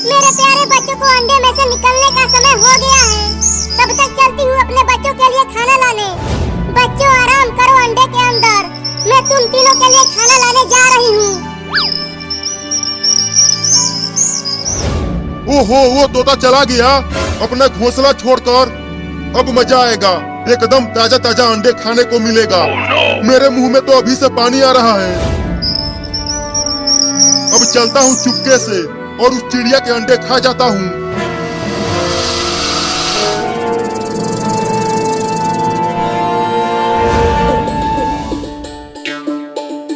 मेरे प्यारे बच्चों को अंडे में से निकलने का समय हो गया है। तब तक चलती हूँ अपने बच्चों के लिए खाना लाने। बच्चों आराम करो अंडे के अंदर, मैं तुम तीनों के लिए खाना लाने जा रही हूँ। ओहो, वो तोता चला गया अपना घोंसला छोड़कर। अब मजा आएगा, एकदम ताजा ताजा अंडे खाने को मिलेगा। मेरे मुंह में तो अभी से पानी आ रहा है। अब चलता हूँ चुपके से और उस चिड़िया के अंडे खा जाता हूँ।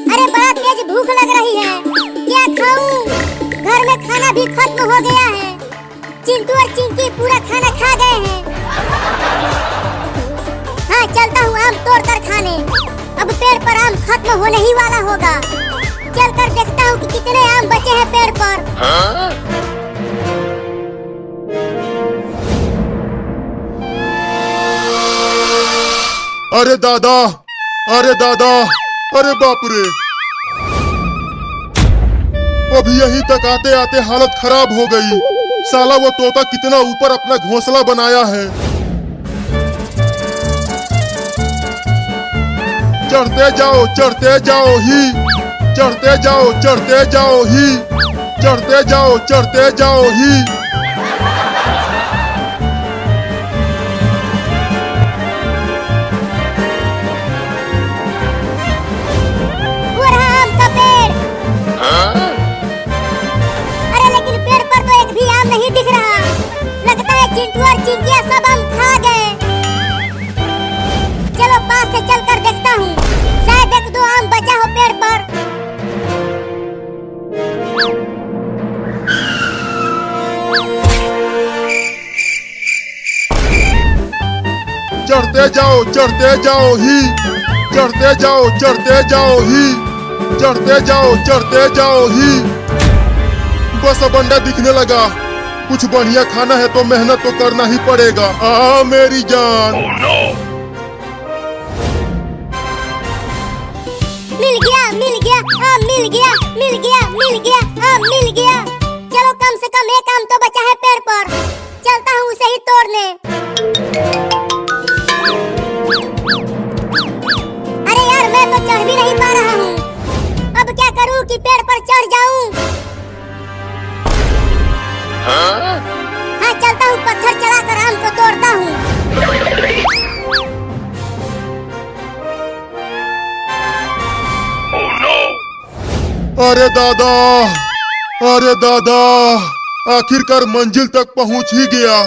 अरे बड़ा तेज भूख लग रही है, क्या खाऊं? घर में खाना भी खत्म हो गया है। चिंटू और चिंकी पूरा खाना खा गए हैं। हाँ, चलता हूँ आम तोड़कर खाने। अब पेड़ पर आम खत्म होने ही वाला होगा। चलकर देखता हूँ कि कितने आम बचे हैं पेड़ पर। अरे दादा, अरे दादा, अरे बाप रे, अभी यहीं तक आते आते हालत खराब हो गई। साला वो तोता कितना ऊपर अपना घोंसला बनाया है। चढ़ते जाओ, चढ़ते जाओ ही, चढ़ते जाओ, चढ़ते जाओ ही, चढ़ते जाओ, चढ़ते जाओ ही। वो रहा आम का पेड़। अरे लेकिन पेड़ पर तो एक भी आम नहीं दिख रहा। लगता है चिंटू और चिंकिया सब आम खा गए। चलो पास से चलकर देखता हूँ, शायद एक दो आम बचा हो पेड़ पर। चढ़ते जाओ, चढ़ते जाओ ही, चढ़ते जाओ, चढ़ते जाओ ही, चढ़ते जाओ, चढ़ते जाओ ही। बस अब अंडा दिखने लगा। कुछ बढ़िया खाना है तो मेहनत तो करना ही पड़ेगा। मेरी जान। मिल गया, मिल गया, आम मिल गया, मिल गया, मिल गया, आम मिल गया। चलो कम से कम एक आम तो बचा है पेड़ पर। चलता हूँ उसे ही तोड़ने। अरे यार, मैं तो चढ़ भी नहीं पा रहा हूँ। अब क्या करूँ कि पेड़ पर चढ़ जाऊँ? हाँ, चलता हूँ, पत्थर चलाकर आम को तोड़ता हूँ। अरे दादा, अरे दादा, आखिरकार मंजिल तक पहुंच ही गया।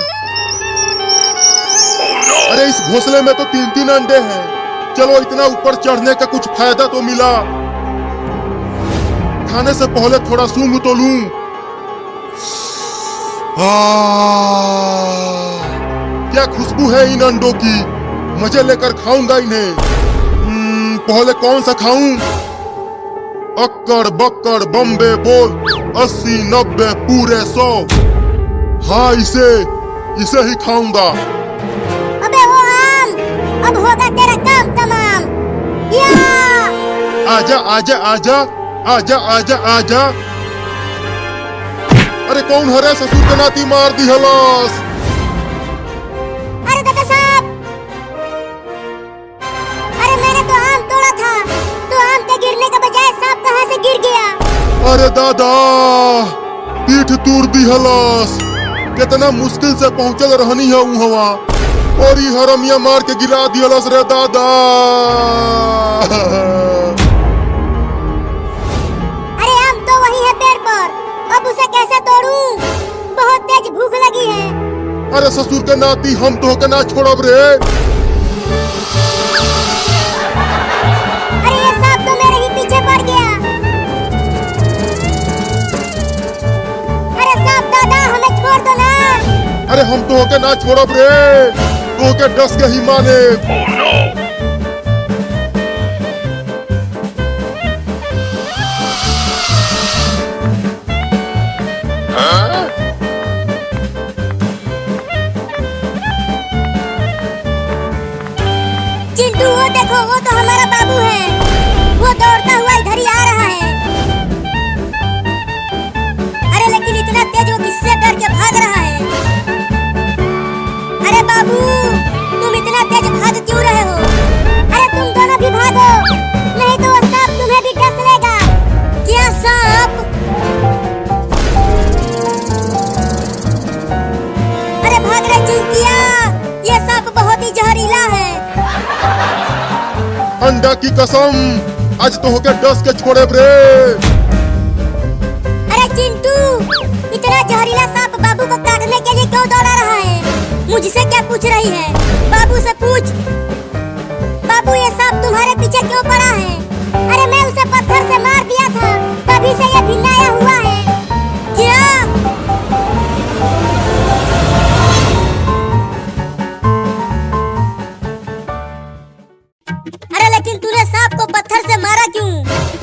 अरे इस घोंसले में तो 3-3 अंडे हैं। चलो इतना ऊपर चढ़ने का कुछ फायदा तो मिला। खाने से पहले थोड़ा सूंघ तो लूं। क्या खुशबू है इन अंडों की। मजे लेकर खाऊंगा इन्हें। पहले कौन सा खाऊं? अक्कड़ बक्कड़ बम्बे बोल 80 90 पूरे 100। हाँ, इसे ही खाऊंगा। अबे वो आम, अब होगा तेरा काम तमाम। या! आजा आजा आजा आजा आजा आजा। अरे कौन हरे ससुर के नाती मार दी हलास। अरे दादा साहब, अरे मैंने तो आम तोड़ा था, तो आम के गिरने के बजाय सांप कहाँ से गिर गया? अरे दादा, पीठ तूर दी हलास। कितना मुश्किल से पहुंचल रहनी है वहाँ, और ये हरमिया मार के गिरा दी हलास रे दादा। अरे आम तो वही है पेड़ पर, अब उसे कैसे तोड़ूं? बहुत तेज भूख लगी है। अरे ससुर के नाती, हम तो के ना छोड़ब रे। अरे ये सांप तो मेरे ही पीछे पड़ गया। अरे सांप दादा, हमें छोड़ दो ना। अरे हम तो के ना छोड़ब रे, तो के डस के ही माने। चिंटू, वो देखो, वो तो हमारा बाबू है। वो दौड़ता हुआ इधर ही आ रहा है। अरे लेकिन इतना तेज वो किससे के भाग रहा है। अरे बाबू, तुम इतना तेज भाग क्यों रहे हो? अरे तुम दोनों भी भागो, नहीं तो वो सांप तुम्हें भी डस लेगा। क्या सांप? अरे भाग रे चिंटिया, ये सांप बहुत ही जहरीला है। अंडा की कसम, आज तो होके डस के छोड़े रे। अरे चिंटू, इतना जहरीला सांप बाबू को काटने के लिए क्यों दौड़ा रहा है? मुझसे क्या पूछ रही है? बाबू से पूछ। बाबू, ये सांप तुम्हारे पीछे क्यों पड़ा है? अरे मैं उसे पत्थर से मार दिया था, तभी से ये भिन्नाया हुआ है। क्या? अरे लेकिन तूने सांप को पत्थर से मारा क्यों?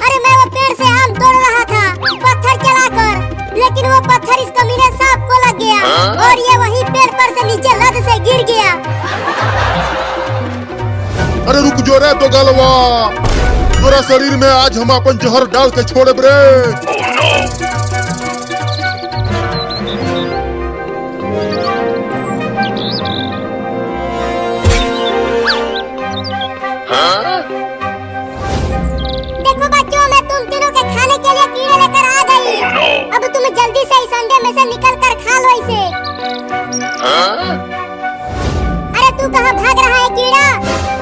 अरे मैं वो पेड़ से आम तोड़ रहा था पत्थर चलाकर, लेकिन वो पत्थर इस कमीने सांप को लग गया और ये वही पेड़ पर से नीचे लद से गिर गया। अरे रुक जो रे तो गलवा, तोरा शरीर में आज हम अपन जहर डाल के छोड़े रे। देखो बच्चों, मैं तुम तीनों के खाने के लिए कीड़े लेकर आ गई। अब तुम जल्दी से इस अंडे में से निकल कर खा लो इसे। अरे तू कहाँ भाग रहा है कीड़ा?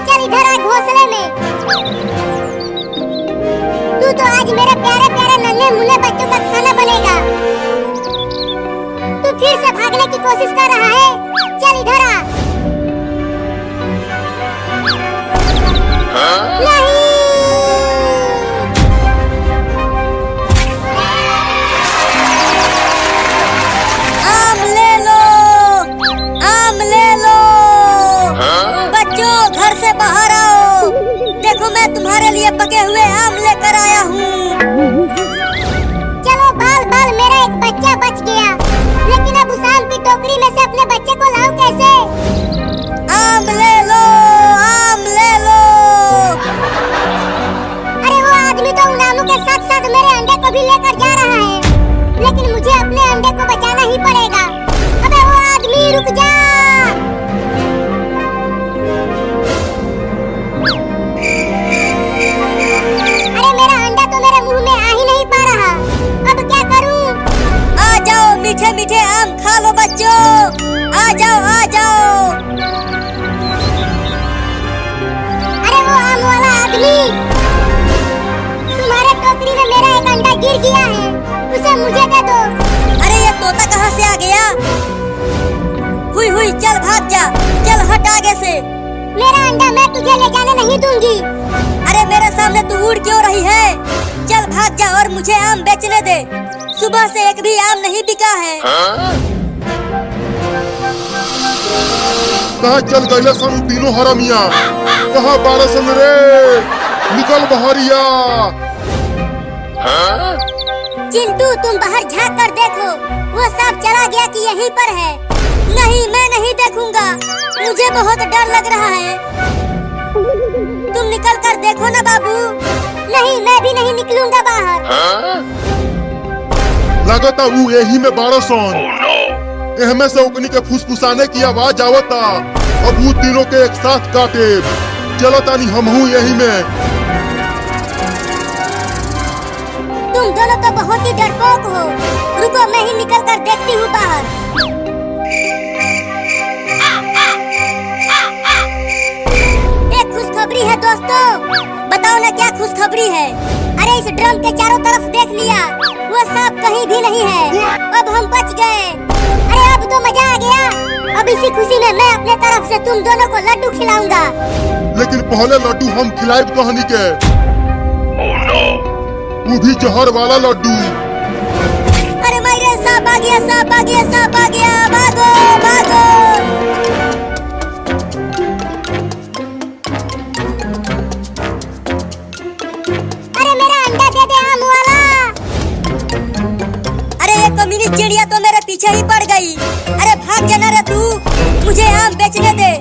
चल इधर आ घोंसले में। तू तो आज मेरे प्यारे प्यारे नन्हे मुन्ने बच्चों का खाना बनेगा। तू फिर से भागने की कोशिश कर रहा है? चल इधर आ। नहीं, आम ले लो, आम ले लो। बच्चों, घर से बाहर आओ, देखो मैं तुम्हारे लिए पके हुए आम लेकर आया हूँ। चलो बाल बाल, मेरा एक बच्चा बच गया, लेकिन अब उस आम की टोकरी में से अपने बच्चे को लाऊं कैसे? आम ले लो, आम ले लो। अरे वो आदमी तो उन आमों के साथ साथ मेरे अंडे को भी लेकर जा रहा है, लेकिन मुझे अपने अंडे को बचाना ही पड़ेगा। अबे वो आदमी, रुक जा। अरे मेरा अंडा तो मेरे मुंह में आ ही नहीं पा रहा, अब क्या करूं? आ जाओ, मीठे मीठे आम खा लो बच्चों, आ जाओ आ जाओ। अरे वो आम वाला आदमी, तुम्हारे टोकरी में मेरा एक अंडा गिर गया है, उसे मुझे दे दो। अरे ये तोता कहाँ से आ गया? हुई हुई, चल भाग जा, चल हट आगे से। मेरा अंडा मैं तुझे ले जाने नहीं दूंगी। अरे मेरे सामने तू उड़ क्यों रही है? चल भाग जा और मुझे आम बेचने दे। सुबह से एक भी आम नहीं बिका है। कहाँ चल गए सन तीनों हरामिया? कहाँ बारसन रे? निकल बहरिया। चिंटू, तुम बाहर झांक कर देखो, वो सांप चला गया कि यहीं पर है? नहीं, मैं नहीं देखूंगा, मुझे बहुत डर लग रहा है। तुम निकल कर देखो ना बाबू। नहीं, मैं भी नहीं निकलूंगा बाहर। लगता वो यही में बारसन। एहमे से ओकनी के फुसफुसाने की आवाज आवता। अब वो तीनों के एक साथ काटे। चलो तानी हम हूँ यही में। तुम दोनों तो बहुत ही डरपोक हो। रुको, मैं ही निकल कर देखती हूँ बाहर। एक खुशखबरी है दोस्तों, बताओ ना क्या खुशखबरी है? अरे इस ड्रम के चारों तरफ देख लिया, वो सांप कहीं भी नहीं है। अब हम बच गए। अरे अब तो मजा आ गया। अब इसी खुशी में मैं अपने तरफ से तुम दोनों को लड्डू खिलाऊंगा। लेकिन पहले लड्डू हम खिलाए कहानी के। वो भी जहर वाला लड्डू। अरे मेरे सांप आ गया, सांप आ गया, सांप आ गया, भागो भागो। अरे मेरा अंडा दे दे आम वाला। अरे ये कमीनी चिड़िया तो मेरे पीछे ही पड़ गई। अरे भाग जाना रे तू, मुझे आम बेचने दे।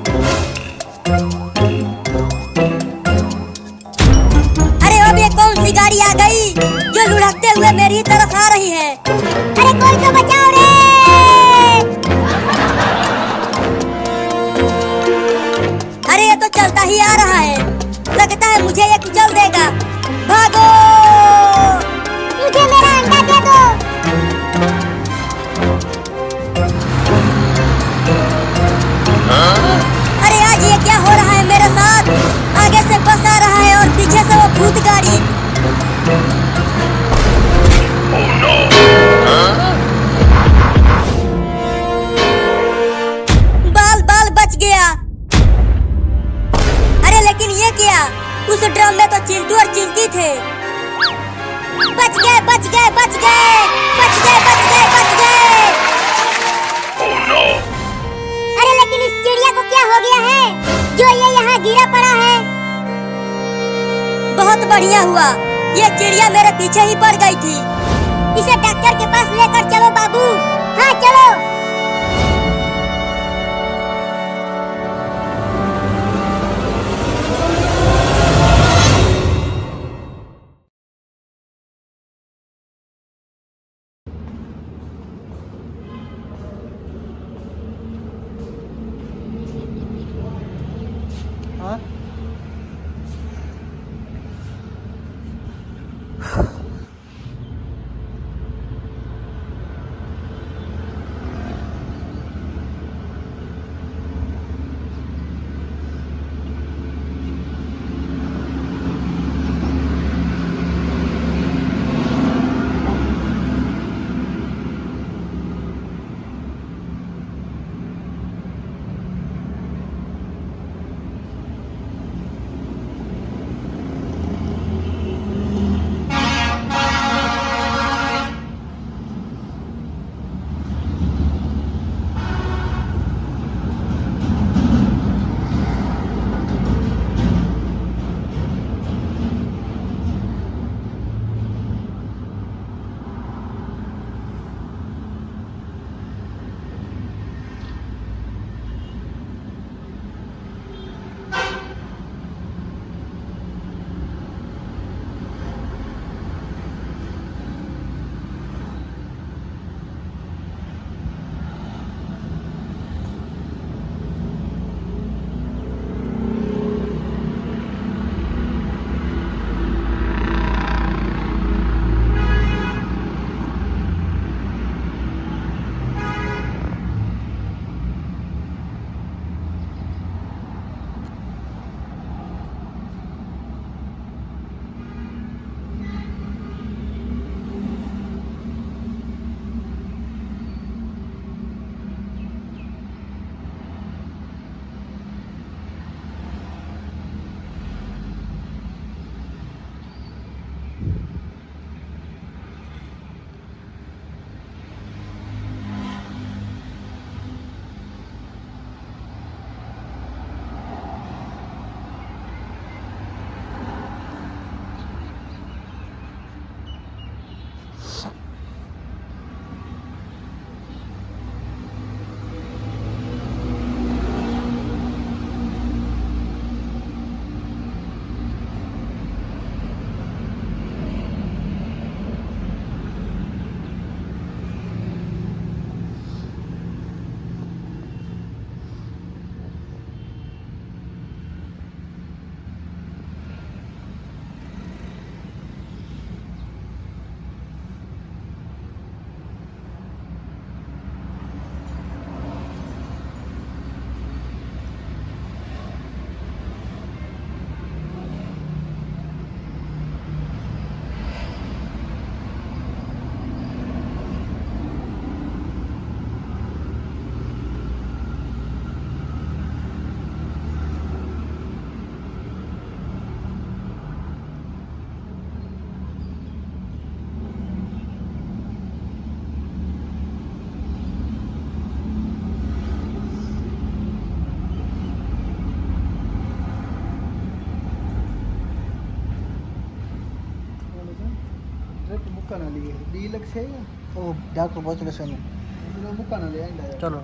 अरे अब ये कौन सी गाड़ी आ गई जो लुढ़कते हुए मेरी तरफ आ रही है? अरे कोई तो बचाओ रे। चलता ही आ रहा है। लगता है मुझे ये कुचल देगा। भागो! मुझे मेरा अंडा दे दो। अरे आज ये क्या हो रहा है मेरे साथ? आगे से बस आ रहा है और पीछे से वो भूत गाड़ी। बाल बाल बच गया। अरे लेकिन ये क्या? उस ड्रम में तो चिंटू और चिंकी थे। बच गए बच गए बच गए बच गए बच गए बच गए। अरे लेकिन इस चिड़िया को क्या हो गया है जो ये यहाँ गिरा पड़ा है? बहुत बढ़िया हुआ, ये चिड़िया मेरे पीछे ही पड़ गई थी। इसे डॉक्टर के पास लेकर चलो बाबू। हाँ चलो। हाँ bukan ali dilag saya. Oh, dako bocor ke sana. Bukan ali anda. Chalo.